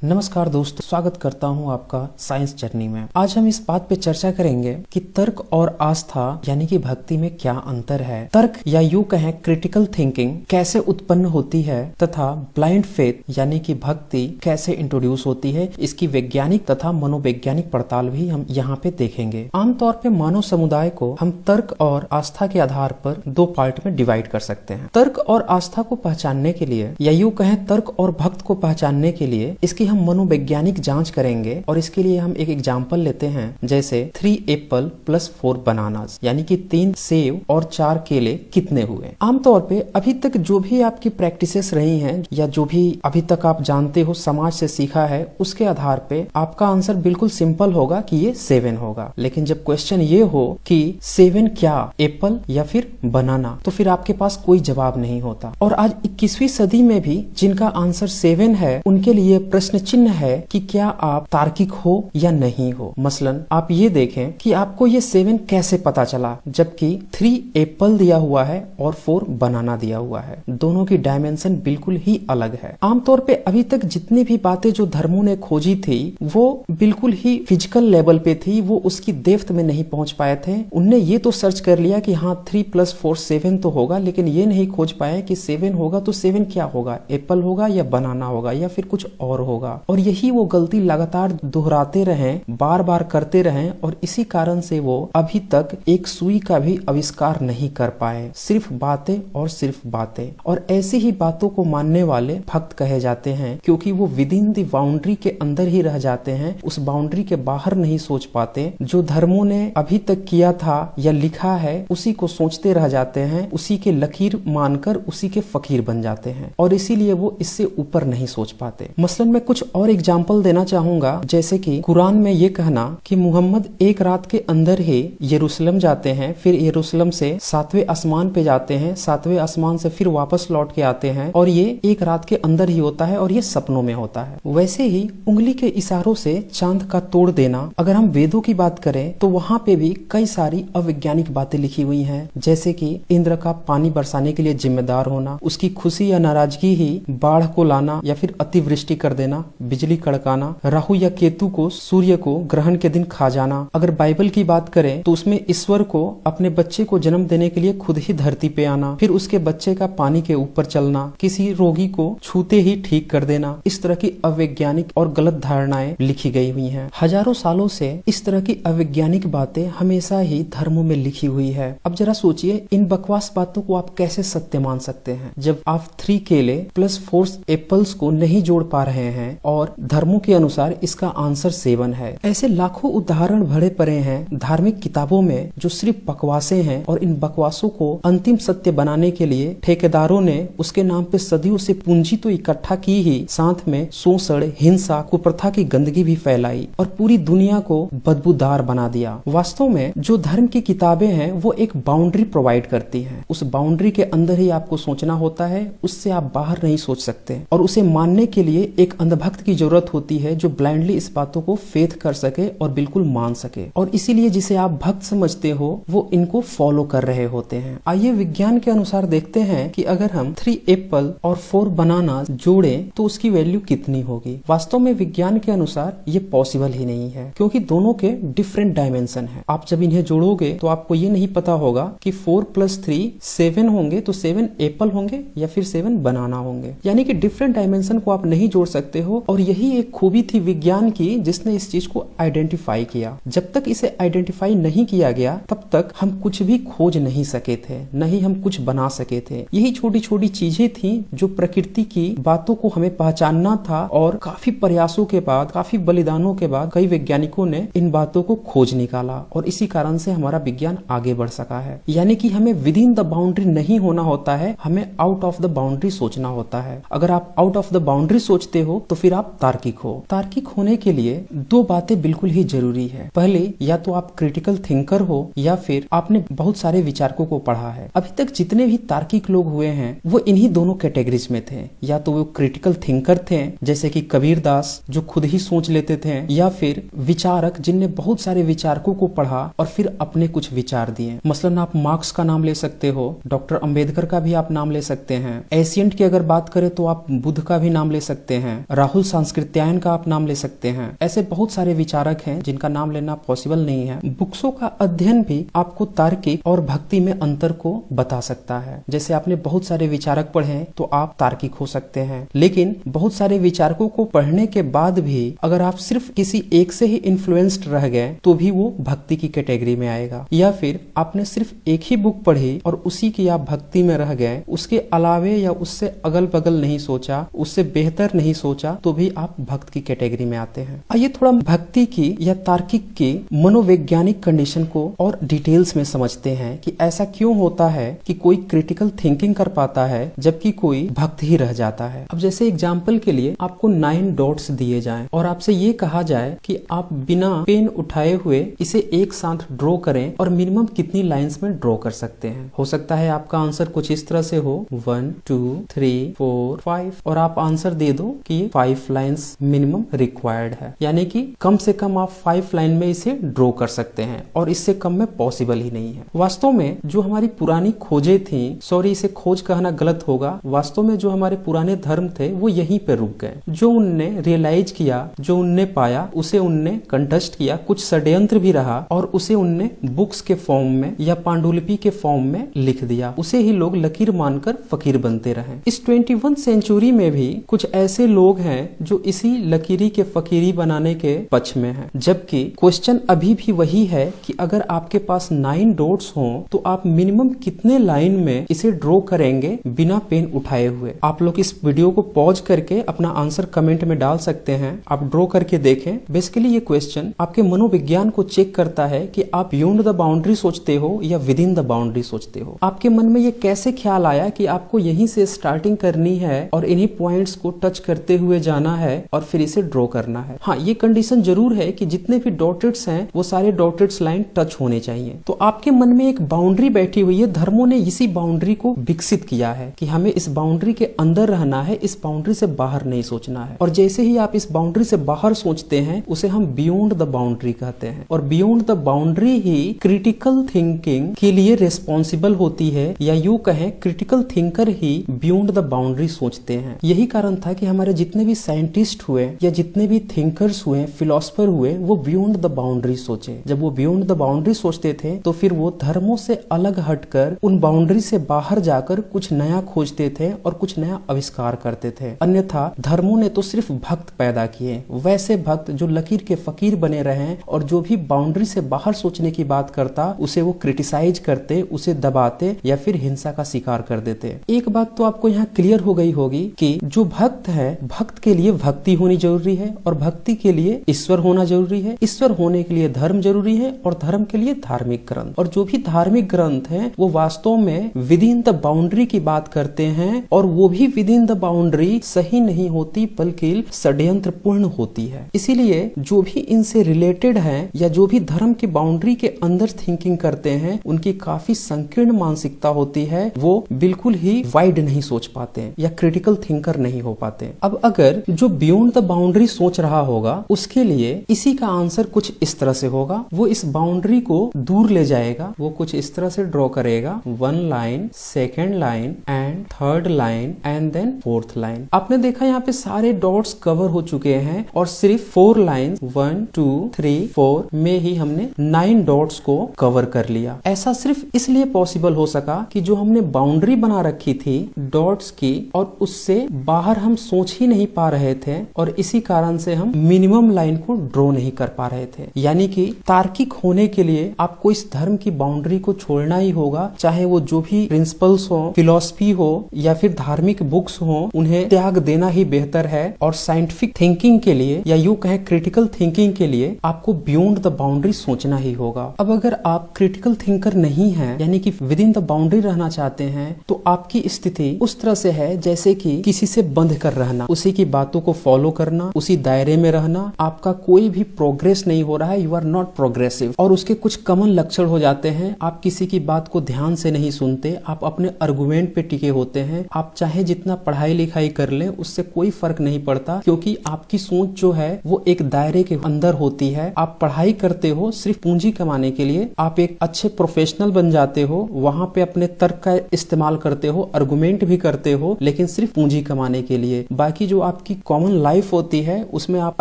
नमस्कार दोस्तों, स्वागत करता हूं आपका साइंस जर्नी में। आज हम इस बात पे चर्चा करेंगे कि तर्क और आस्था यानी कि भक्ति में क्या अंतर है। तर्क या यूं कहें क्रिटिकल थिंकिंग कैसे उत्पन्न होती है तथा ब्लाइंड फेथ यानी कि भक्ति कैसे इंट्रोड्यूस होती है, इसकी वैज्ञानिक तथा मनोवैज्ञानिक पड़ताल भी हम यहाँ पे देखेंगे। आमतौर पे मानव समुदाय को हम तर्क और आस्था के आधार पर दो पार्ट में डिवाइड कर सकते हैं। तर्क और आस्था को पहचानने के लिए या यूं कहें तर्क और भक्त को पहचानने के लिए इसकी हम मनोवैज्ञानिक जांच करेंगे और इसके लिए हम एक एग्जांपल लेते हैं, जैसे 3 एप्पल प्लस 4 बनानास यानी कि 3 सेब और 4 केले कितने हुए। आमतौर पे अभी तक जो भी आपकी प्रैक्टिसेस रही हैं या जो भी अभी तक आप जानते हो, समाज से सीखा है, उसके आधार पे आपका आंसर बिल्कुल सिंपल होगा कि ये 7 होगा। लेकिन जब क्वेश्चन ये हो कि 7 क्या, एप्पल या फिर बनाना, तो फिर आपके पास कोई जवाब नहीं होता। और आज 21वीं सदी में भी जिनका आंसर 7 है उनके लिए प्रश्न चिन्ह है कि क्या आप तार्किक हो या नहीं हो। मसलन आप ये देखें कि आपको ये 7 कैसे पता चला, जबकि 3 एप्पल दिया हुआ है और 4 बनाना दिया हुआ है। दोनों की डायमेंशन बिल्कुल ही अलग है। आमतौर पे अभी तक जितनी भी बातें जो धर्मों ने खोजी थी वो बिल्कुल ही फिजिकल लेवल पे थी, वो उसकी डेप्थ में नहीं पहुंच पाए थे। उनने ये तो सर्च कर लिया कि हाँ 3 + 4 7 तो होगा, लेकिन ये नहीं खोज पाए कि 7 होगा तो 7 क्या होगा, एप्पल होगा या बनाना होगा या फिर कुछ और होगा। और यही वो गलती लगातार दोहराते रहें, बार बार करते रहें और इसी कारण से वो अभी तक एक सुई का भी आविष्कार नहीं कर पाए। सिर्फ बातें और सिर्फ बातें। और ऐसी ही बातों को मानने वाले भक्त कहे जाते हैं, क्योंकि वो विद इन द बाउंड्री के अंदर ही रह जाते हैं, उस बाउंड्री के बाहर नहीं सोच पाते। जो धर्मों ने अभी तक किया था या लिखा है उसी को सोचते रह जाते हैं, उसी के लकीर मानकर उसी के फकीर बन जाते हैं और इसीलिए वो इससे ऊपर नहीं सोच पाते। मसलन मैं कुछ और एग्जाम्पल देना चाहूंगा, जैसे कि कुरान में ये कहना कि मुहम्मद एक रात के अंदर ही यरूशलेम जाते हैं, फिर यरूशलेम से 7वें आसमान पे जाते हैं, 7वें आसमान से फिर वापस लौट के आते हैं और ये एक रात के अंदर ही होता है और ये सपनों में होता है। वैसे ही उंगली के इशारों से चांद का तोड़ देना, अगर हम वेदों की बात करें तो वहाँ पे भी कई सारी अवैज्ञानिक बातें लिखी हुई हैं, जैसे कि इंद्र का पानी बरसाने के लिए जिम्मेदार होना, उसकी खुशी या नाराजगी ही बाढ़ को लाना या फिर अतिवृष्टि कर देना, बिजली कड़काना, राहु या केतु को सूर्य को ग्रहण के दिन खा जाना। अगर बाइबल की बात करें तो उसमें ईश्वर को अपने बच्चे को जन्म देने के लिए खुद ही धरती पे आना, फिर उसके बच्चे का पानी के ऊपर चलना, किसी रोगी को छूते ही ठीक कर देना। इस तरह की अवैज्ञानिक और गलत धारणाएं लिखी गई हुई हैं। हजारों सालों से इस तरह की अवैज्ञानिक बातें हमेशा ही धर्मों में लिखी हुई है। अब जरा सोचिए, इन बकवास बातों को आप कैसे सत्य मान सकते हैं जब आप 3 केले + 4 एप्पल्स को नहीं जोड़ पा रहे हैं और धर्मों के अनुसार इसका आंसर 7 है। ऐसे लाखों उदाहरण भरे पड़े हैं धार्मिक किताबों में जो सिर्फ बकवासें हैं और इन बकवासों को अंतिम सत्य बनाने के लिए ठेकेदारों ने उसके नाम पे सदियों से पूंजी तो इकट्ठा की ही, साथ में शोषण, हिंसा, कुप्रथा की गंदगी भी फैलाई और पूरी दुनिया को बदबूदार बना दिया। वास्तव में जो धर्म की किताबें हैं वो एक बाउंड्री प्रोवाइड करती हैं। उस बाउंड्री के अंदर ही आपको सोचना होता है, उससे आप बाहर नहीं सोच सकते और उसे मानने के लिए एक अंधभक्त की जरूरत होती है जो ब्लाइंडली इस बातों को फेथ कर सके और बिल्कुल मान सके। और इसीलिए जिसे आप भक्त समझते हो वो इनको फॉलो कर रहे होते हैं। आइए विज्ञान के अनुसार देखते हैं कि अगर हम 3 एप्पल और 4 बनाना जोड़ें तो उसकी वैल्यू कितनी होगी। वास्तव में विज्ञान के अनुसार ये पॉसिबल ही नहीं है, क्योंकि दोनों के डिफरेंट डायमेंशन है। आप जब इन्हें जोड़ोगे तो आपको ये नहीं पता होगा कि 4 + 3 7 होंगे तो 7 एप्पल होंगे या फिर 7 बनाना होंगे। यानी कि डिफरेंट डायमेंशन को आप नहीं जोड़ सकते हो और यही एक खूबी थी विज्ञान की जिसने इस चीज को आइडेंटिफाई किया। जब तक इसे आइडेंटिफाई नहीं किया गया तब तक हम कुछ भी खोज नहीं सके थे, नहीं हम कुछ बना सके थे। यही छोटी छोटी चीजें थी जो प्रकृति की बातों को हमें पहचानना था और काफी प्रयासों के बाद, काफी बलिदानों के बाद कई वैज्ञानिकों ने इन बातों को खोज निकाला और इसी कारण से हमारा विज्ञान आगे बढ़ सका है। यानी कि हमें विद इन द बाउंड्री नहीं होना होता है, हमें आउट ऑफ द बाउंड्री सोचना होता है। अगर आप आउट ऑफ द बाउंड्री सोचते हो तो फिर आप तार्किक हो। तार्किक होने के लिए 2 बातें बिल्कुल ही जरूरी है। पहले, या तो आप क्रिटिकल थिंकर हो या फिर आपने बहुत सारे विचारकों को पढ़ा है। अभी तक जितने भी तार्किक लोग हुए हैं वो इन्हीं दोनों कैटेगरीज में थे। या तो वो क्रिटिकल थिंकर थे जैसे कि कबीर दास जो खुद ही सोच लेते थे, या फिर विचारक जिनने बहुत सारे विचारकों को पढ़ा और फिर अपने कुछ विचार दिए। मसलन आप मार्क्स का नाम ले सकते हो, डॉक्टर अंबेडकर का भी आप नाम ले सकते हैं। एशियंट की अगर बात करें तो आप बुद्ध का भी नाम ले सकते हैं, राहुल सांस्कृत्यायन का आप नाम ले सकते हैं। ऐसे बहुत सारे विचारक हैं जिनका नाम लेना पॉसिबल नहीं है। बुक्सों का अध्ययन भी आपको तार्किक और भक्ति में अंतर को बता सकता है। जैसे आपने बहुत सारे विचारक पढ़े तो आप तार्किक हो सकते हैं, लेकिन बहुत सारे विचारकों को पढ़ने के बाद भी अगर आप सिर्फ किसी एक से ही इन्फ्लुएंस्ड रह गए तो भी वो भक्ति की कैटेगरी में आएगा। या फिर आपने सिर्फ एक ही बुक पढ़ी और उसी की आप भक्ति में रह गए, उसके अलावे या उससे अगल बगल नहीं सोचा, उससे बेहतर नहीं सोचा, तो भी आप भक्त की कैटेगरी में आते हैं। आइए थोड़ा भक्ति की या तार्किक की मनोवैज्ञानिक कंडीशन को और डिटेल्स में समझते हैं कि ऐसा क्यों होता है कि कोई क्रिटिकल थिंकिंग कर पाता है जबकि कोई भक्त ही रह जाता है। अब जैसे एग्जाम्पल के लिए आपको 9 डॉट्स दिए जाएं और आपसे ये कहा जाए कि आप बिना पेन उठाए हुए इसे एक साथ ड्रॉ करें और मिनिमम कितनी लाइंस में ड्रॉ कर सकते हैं। हो सकता है आपका आंसर कुछ इस तरह से हो 1 2 3 4 5 और आप आंसर दे दो कि 5 लाइंस मिनिमम रिक्वायर्ड है, यानी कि कम से कम आप 5 लाइन में इसे ड्रॉ कर सकते हैं और इससे कम में पॉसिबल ही नहीं है। वास्तव में जो हमारी पुरानी खोजें थी, सॉरी इसे खोज कहना गलत होगा, वास्तव में जो हमारे पुराने धर्म थे वो यहीं पे रुक गए। जो उनने रियलाइज किया, जो उनने पाया, उसे उनने कंटेस्ट किया, कुछ षड्यंत्र भी रहा और उसे उनने बुक्स के फॉर्म में या पांडुलिपि के फॉर्म में लिख दिया। उसे ही लोग लकीर मानकर फकीर बनते रहे। इस 21वीं सेंचुरी में भी कुछ ऐसे लोग हैं जो इसी लकीरी के फकीरी बनाने के पक्ष में हैं, जबकि क्वेश्चन अभी भी वही है कि अगर आपके पास 9 डॉट्स हों तो आप मिनिमम कितने लाइन में इसे ड्रॉ करेंगे बिना पेन उठाए हुए। आप लोग इस वीडियो को पॉज करके अपना आंसर कमेंट में डाल सकते हैं, आप ड्रॉ करके देखें। बेसिकली ये क्वेश्चन आपके मनोविज्ञान को चेक करता है कि आप बियॉन्ड द बाउंड्री सोचते हो या विद इन द बाउंड्री सोचते हो। आपके मन में ये कैसे ख्याल आया कि आपको यहीं से स्टार्टिंग करनी है और इन्हीं पॉइंट्स को टच करते हुए जाना है और फिर इसे ड्रॉ करना है। हाँ, ये कंडीशन जरूर है कि जितने भी डॉटेड्स हैं वो सारे डॉटेड्स लाइन टच होने चाहिए। तो आपके मन में एक बाउंड्री बैठी हुई है, धर्मों ने इसी बाउंड्री को विकसित किया है कि हमें इस बाउंड्री के अंदर रहना है, इस बाउंड्री से बाहर नहीं सोचना है। और जैसे ही आप इस बाउंड्री से बाहर सोचते हैं उसे हम बियॉन्ड द बाउंड्री कहते हैं। और beyond the boundary he critical thinking के लिए रिस्पॉन्सिबल होती है, या यूं कहें critical thinker he beyond the boundary सोचते हैं। यही कारण था कि हमारे जितने भी साइंटिस्ट हुए या जितने भी थिंकर्स हुए, फिलोसफर हुए, वो बियॉन्ड द बाउंड्री सोचे। जब वो बियॉन्ड द बाउंड्री सोचते थे तो फिर वो धर्मों से अलग हटकर उन बाउंड्री से बाहर जाकर कुछ नया खोजते थे और कुछ नया आविष्कार करते थे। अन्यथा धर्मों ने तो सिर्फ भक्त पैदा किए, वैसे भक्त जो लकीर के फकीर बने रहे और जो भी बाउंड्री से बाहर सोचने की बात करता उसे वो क्रिटिसाइज करते, उसे दबाते या फिर हिंसा का शिकार कर देते। एक बात तो आपको यहाँ क्लियर हो गई होगी कि जो भक्त है, भक्त के लिए भक्ति होनी जरूरी है और भक्ति के लिए ईश्वर होना जरूरी है, ईश्वर होने के लिए धर्म जरूरी है और धर्म के लिए धार्मिक ग्रंथ। और जो भी धार्मिक ग्रंथ हैं वो वास्तव में विद इन द बाउंड्री की बात करते हैं और वो भी विद इन द बाउंड्री सही नहीं होती बल्कि षड्यंत्र पूर्ण होती है। इसीलिए जो भी इनसे रिलेटेड है या जो भी धर्म की बाउंड्री के अंदर थिंकिंग करते हैं उनकी काफी संकीर्ण मानसिकता होती है, वो बिल्कुल ही वाइड नहीं सोच पाते या क्रिटिकल थिंकर नहीं हो पाते। अब अगर जो बियॉन्ड द बाउंड्री सोच रहा होगा उसके लिए इसी का आंसर कुछ इस तरह से होगा। वो इस बाउंड्री को दूर ले जाएगा, वो कुछ इस तरह से ड्रॉ करेगा, 1 line, 2nd line and 3rd line and then 4th line. आपने देखा यहाँ पे सारे डॉट्स कवर हो चुके हैं और सिर्फ 4 लाइन 1 2 3 4 में ही हमने 9 डॉट्स को कवर कर लिया। ऐसा सिर्फ इसलिए पॉसिबल हो सका कि जो हमने बाउंड्री बना रखी थी डॉट्स की और उससे बाहर हम सोच ही नहीं पा रहे थे और इसी कारण से हम मिनिमम लाइन को ड्रॉ नहीं कर पा रहे थे। यानी कि तार्किक होने के लिए आपको इस धर्म की बाउंड्री को छोड़ना ही होगा, चाहे वो जो भी प्रिंसिपल्स हो, फिलॉसफी हो या फिर धार्मिक बुक्स हो, उन्हें त्याग देना ही बेहतर है। और साइंटिफिक थिंकिंग के लिए या यूं कहें क्रिटिकल थिंकिंग के लिए आपको बियॉन्ड द बाउंड्री सोचना ही होगा। अब अगर आप क्रिटिकल थिंकर नहीं हैं, यानी कि विद इन द बाउंड्री रहना चाहते हैं, तो आपकी स्थिति उस तरह से है जैसे कि किसी से बंध कर रहना, उसी की बातों को फॉलो करना, उसी दायरे में रहना, आपका कोई भी प्रोग्रेस नहीं हो रहा है, यू आर नॉट प्रोग्रेसिव। और उसके कुछ कॉमन लक्षण हो जाते हैं, आप किसी की बात को ध्यान से नहीं सुनते, आप अपने आर्गुमेंट पे टिके होते हैं, आप चाहे जितना पढ़ाई लिखाई कर लें उससे कोई फर्क नहीं पड़ता, क्योंकि आपकी सोच जो है वो एक दायरे के अंदर होती है। आप पढ़ाई करते हो सिर्फ पूंजी कमाने के लिए, आप एक अच्छे प्रोफेशनल बन जाते हो, वहां पे अपने तर्क का इस्तेमाल करते हो, आर्गुमेंट भी करते हो, लेकिन सिर्फ पूंजी कमाने के लिए। बाकी जो आप आपकी कॉमन लाइफ होती है उसमें आप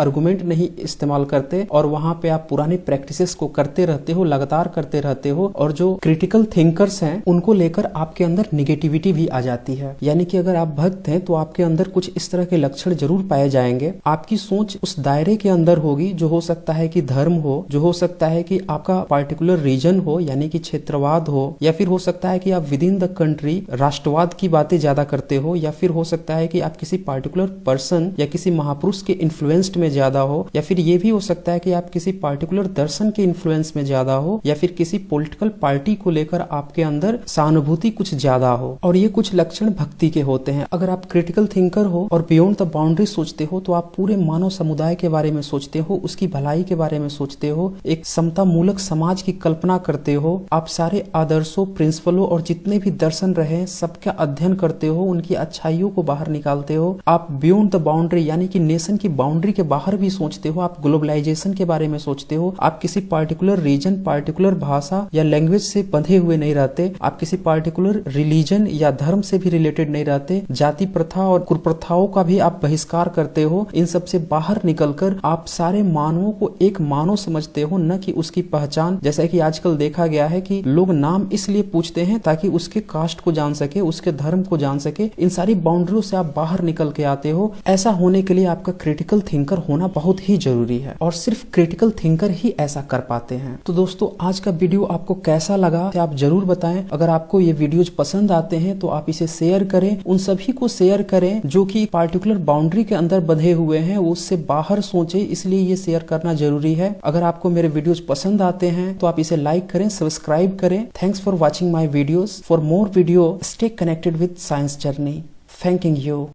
आर्गुमेंट नहीं इस्तेमाल करते और वहां पे आप पुरानी प्रैक्टिसेस को करते रहते हो, लगातार करते रहते हो, और जो क्रिटिकल थिंकर्स हैं उनको लेकर आपके अंदर निगेटिविटी भी आ जाती है। यानी कि अगर आप भक्त हैं तो आपके अंदर कुछ इस तरह के लक्षण जरूर पाए जाएंगे। आपकी सोच उस दायरे के अंदर होगी जो हो सकता है कि धर्म हो, जो हो सकता है कि आपका पार्टिकुलर रीजन हो यानी कि क्षेत्रवाद हो, या फिर हो सकता है कि आप विद इन द कंट्री राष्ट्रवाद की बातें ज्यादा करते हो, या फिर हो सकता है कि आप किसी पार्टिकुलर पर्सन या किसी महापुरुष के इन्फ्लुएंस्ड में ज्यादा हो, या फिर ये भी हो सकता है कि आप किसी पार्टिकुलर दर्शन के इन्फ्लुएंस में ज्यादा हो, या फिर किसी पॉलिटिकल पार्टी को लेकर आपके अंदर सहानुभूति कुछ ज्यादा हो। और ये कुछ लक्षण भक्ति के होते हैं। अगर आप क्रिटिकल थिंकर हो और बियॉन्ड द बाउंड्री सोचते हो तो आप पूरे मानव समुदाय के बारे में सोचते हो, उसकी भलाई के बारे में सोचते हो, एक समता मूलक समाज की कल्पना करते हो। आप सारे आदर्शों, प्रिंसिपलों और जितने भी दर्शन रहे सबका अध्ययन करते हो, उनकी अच्छाइयों को बाहर निकालते हो। आप बियॉन्ड द बाउंड्री यानी कि नेशन की बाउंड्री के बाहर भी सोचते हो। आप ग्लोबलाइजेशन के बारे में सोचते हो। आप किसी पार्टिकुलर रीजन, पार्टिकुलर भाषा या लैंग्वेज से बंधे हुए नहीं रहते। आप किसी पार्टिकुलर रिलीजन या धर्म से भी रिलेटेड नहीं रहते। जाति प्रथा और कुप्रथाओं का भी आप बहिष्कार करते हो। इन सब से बाहर निकलकर आप सारे मानवों को एक मानव समझते हो, न कि उसकी पहचान। जैसा कि आजकल देखा गया है कि लोग नाम इसलिए पूछते हैं ताकि उसके कास्ट को जान सके, उसके धर्म को जान सके। इन सारी बाउंड्रियों से आप बाहर निकल के आते हो। ऐसा होने के लिए आपका क्रिटिकल थिंकर होना बहुत ही जरूरी है और सिर्फ क्रिटिकल थिंकर ही ऐसा कर पाते हैं। तो दोस्तों, आज का वीडियो आपको कैसा लगा आप जरूर बताएं। अगर आपको ये वीडियोज पसंद आते हैं तो आप इसे शेयर करें, उन सभी को शेयर करें जो कि पार्टिकुलर बाउंड्री के अंदर बंधे हुए हैं, वो उससे बाहर सोचे, इसलिए ये शेयर करना जरूरी है। अगर आपको मेरे वीडियोज पसंद आते हैं तो आप इसे लाइक करें, सब्सक्राइब करें। Thanks for watching my videos. For more video stay connected with science journey. Thanking you.